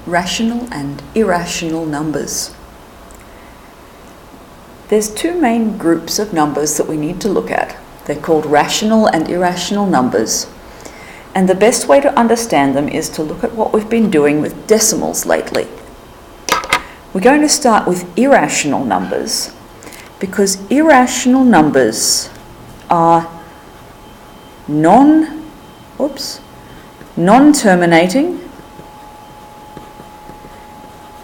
rational and irrational numbers. There's two main groups of numbers that we need to look at. They're called rational and irrational numbers. And the best way to understand them is to look at what we've been doing with decimals lately. We're going to start with irrational numbers because irrational numbers are non-terminating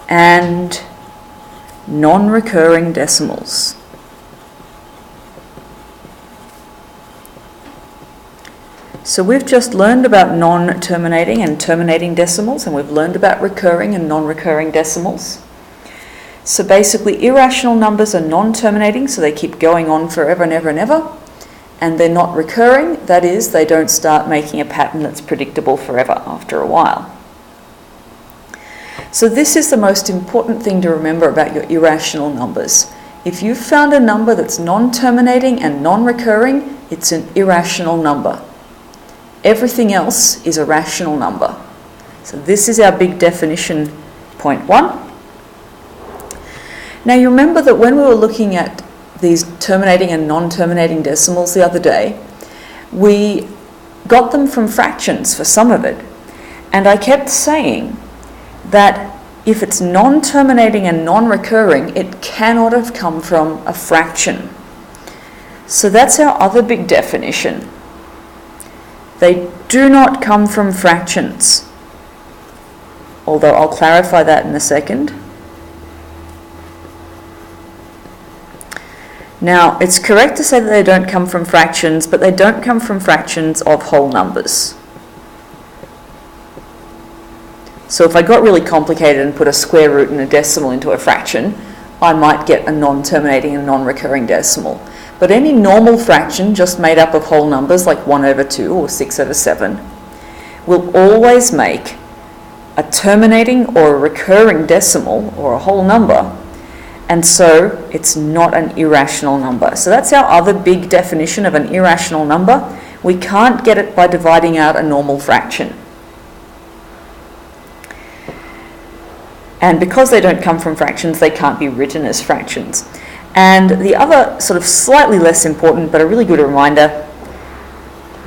and non-recurring decimals. So we've just learned about non-terminating and terminating decimals, and we've learned about recurring and non-recurring decimals. So basically irrational numbers are non-terminating, so they keep going on forever and ever and ever, and they're not recurring, that is, they don't start making a pattern that's predictable forever after a while. So this is the most important thing to remember about your irrational numbers. If you've found a number that's non-terminating and non-recurring, it's an irrational number. Everything else is a rational number. So this is our big definition, point 1. Now you remember that when we were looking at these terminating and non-terminating decimals the other day, we got them from fractions for some of it. And I kept saying that if it's non-terminating and non-recurring, it cannot have come from a fraction. So that's our other big definition. They do not come from fractions, although I'll clarify that in a second. Now, it's correct to say that they don't come from fractions, but they don't come from fractions of whole numbers. So if I got really complicated and put a square root and a decimal into a fraction, I might get a non-terminating and non-recurring decimal. But any normal fraction just made up of whole numbers like 1/2 or 6/7 will always make a terminating or a recurring decimal or a whole number, and so it's not an irrational number. So that's our other big definition of an irrational number. We can't get it by dividing out a normal fraction. And because they don't come from fractions, they can't be written as fractions. And the other sort of slightly less important, but a really good reminder,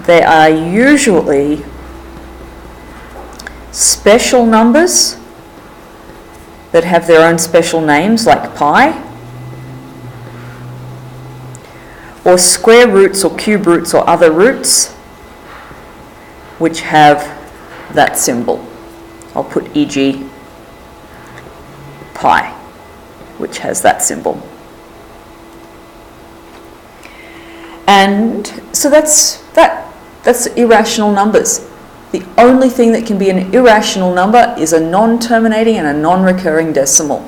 they are usually special numbers that have their own special names, like pi, or square roots or cube roots or other roots, which have that symbol. I'll put e.g. pi, which has that symbol. And so that's irrational numbers. The only thing that can be an irrational number is a non-terminating and a non-recurring decimal.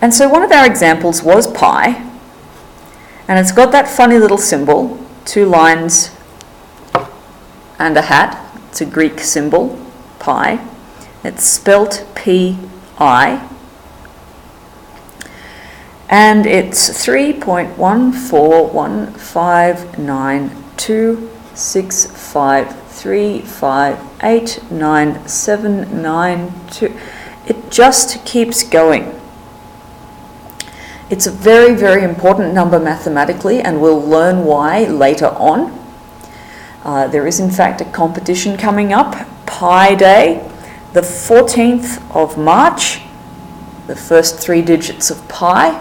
And so one of our examples was pi, and it's got that funny little symbol, 2 lines and a hat. It's a Greek symbol, pi. It's spelt P-I. And it's 3.14159653589792. It just keeps going. It's a very, very important number mathematically, and we'll learn why later on. There is in fact a competition coming up, Pi Day, the 14th of March. The first 3 digits of pi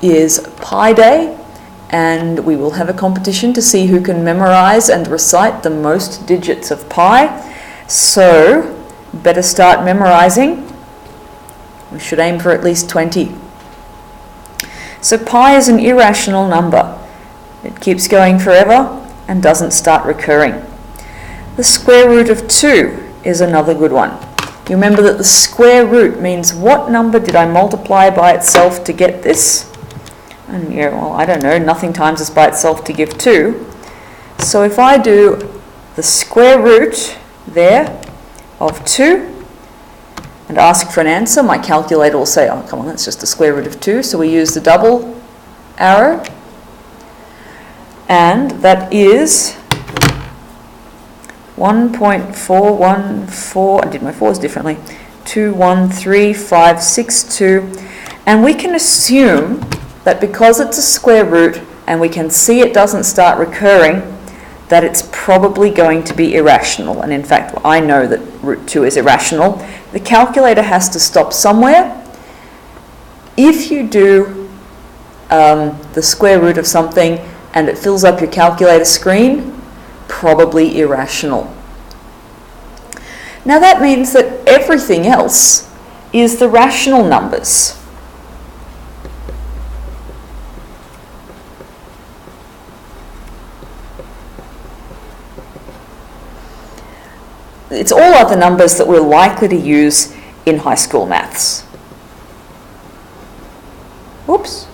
is Pi Day, and we will have a competition to see who can memorize and recite the most digits of pi. So better start memorizing. We should aim for at least 20. So pi is an irrational number. It keeps going forever and doesn't start recurring. The square root of 2 is another good one. You remember that the square root means what number did I multiply by itself to get this? And yeah, well, I don't know, nothing times this by itself to give 2. So if I do the square root there of 2 and ask for an answer, my calculator will say, oh, come on, that's just the square root of 2. So we use the double arrow, and that is 1.414, I did my 4s differently, 213,562, and we can assume that because it's a square root and we can see it doesn't start recurring, that it's probably going to be irrational. And in fact, I know that root 2 is irrational. The calculator has to stop somewhere. If you do the square root of something and it fills up your calculator screen, probably irrational. Now that means that everything else is the rational numbers. It's all other numbers that we're likely to use in high school maths. Oops,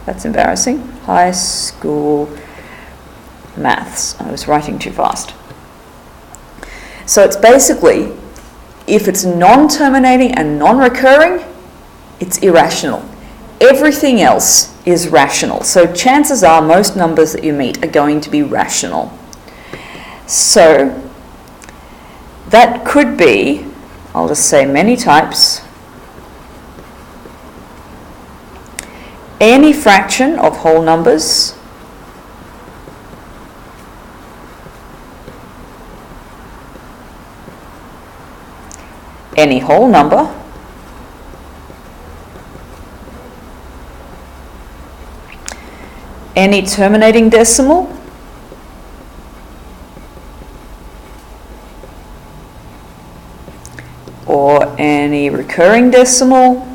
that's embarrassing. High school maths. I was writing too fast. So it's basically, if it's non-terminating and non-recurring, it's irrational. Everything else is rational. So chances are most numbers that you meet are going to be rational. So that could be, I'll just say many types, any fraction of whole numbers, any whole number, any terminating decimal, or any recurring decimal,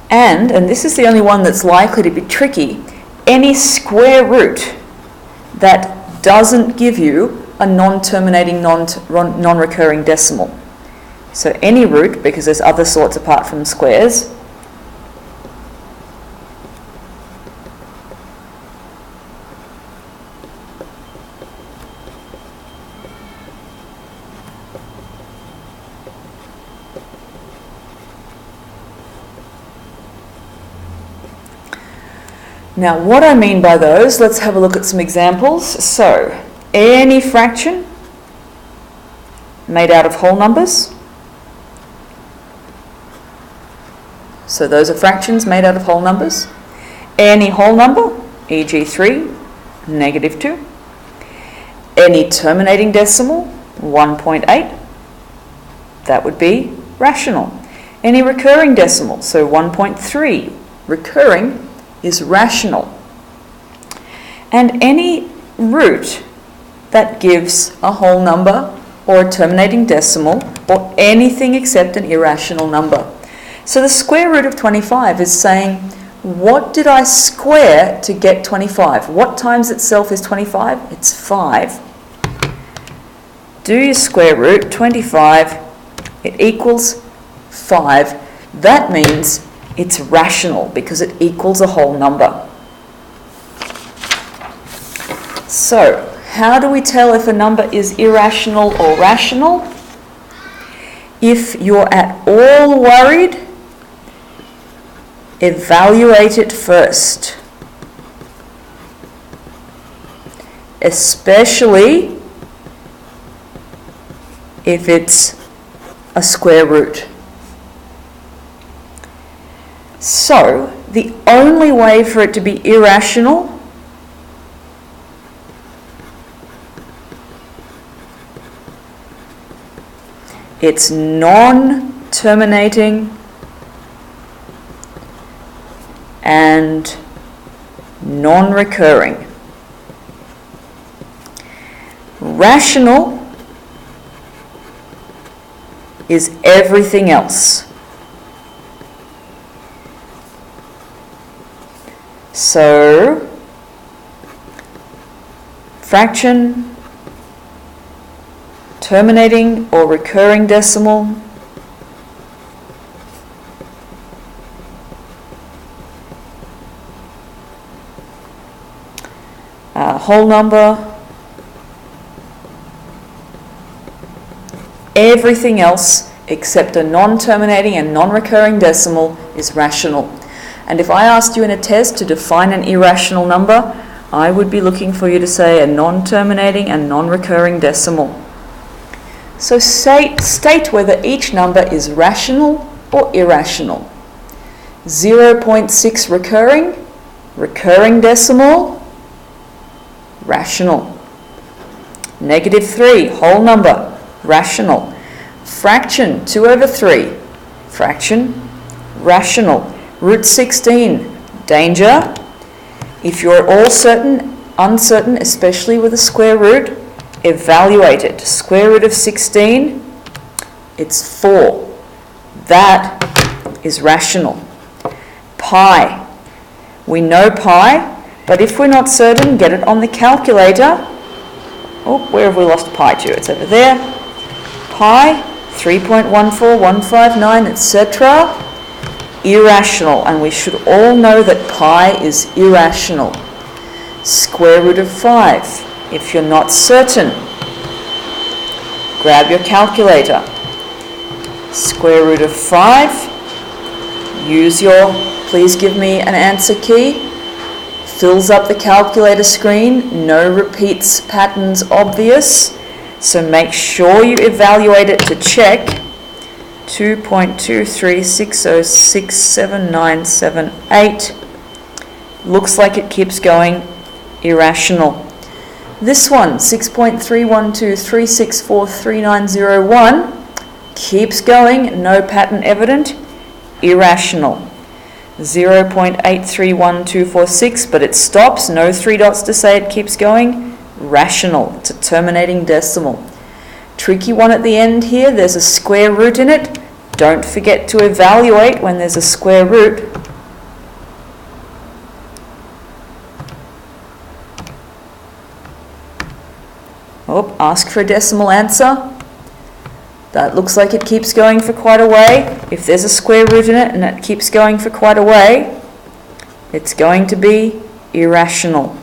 and this is the only one that's likely to be tricky, any square root that doesn't give you a non-terminating, non-recurring decimal. So any root, because there's other sorts apart from squares, now what I mean by those, let's have a look at some examples. So any fraction made out of whole numbers. So those are fractions made out of whole numbers. Any whole number, e.g. 3, negative 2. Any terminating decimal, 1.8. That would be rational. Any recurring decimal, so 1.3. Recurring is rational. And any root that gives a whole number or a terminating decimal or anything except an irrational number. So the square root of 25 is saying, what did I square to get 25? What times itself is 25? It's 5. Do your square root, 25, it equals 5. That means it's rational because it equals a whole number. So, how do we tell if a number is irrational or rational? If you're at all worried, evaluate it first. Especially if it's a square root. So, the only way for it to be irrational it's non-terminating and non-recurring. Rational is everything else. So, fraction, terminating or recurring decimal, whole number, everything else except a non-terminating and non-recurring decimal is rational. And if I asked you in a test to define an irrational number, I would be looking for you to say a non-terminating and non-recurring decimal. So state whether each number is rational or irrational. 0.6 recurring decimal, rational. -3, whole number, rational. Fraction, 2/3, fraction, rational. Root 16, danger. If you're all uncertain, especially with a square root, evaluate it. Square root of 16, it's 4. That is rational. Pi. We know pi, but if we're not certain, get it on the calculator. Oh, where have we lost pi to? It's over there. Pi, 3.14159, etc. Irrational, and we should all know that pi is irrational. Square root of 5. If you're not certain, grab your calculator. Square root of 5. Use your please give me an answer key. Fills up the calculator screen. No repeats patterns obvious. So make sure you evaluate it to check. 2.236067978. Looks like it keeps going. Irrational. This one, 6.31236433901, keeps going. No pattern evident. Irrational. 0.831246, but it stops. No 3 dots to say it keeps going. Rational. It's a terminating decimal. Tricky one at the end here. There's a square root in it. Don't forget to evaluate when there's a square root. Oh, ask for a decimal answer. That looks like it keeps going for quite a way. If there's a square root in it and it keeps going for quite a way, it's going to be irrational.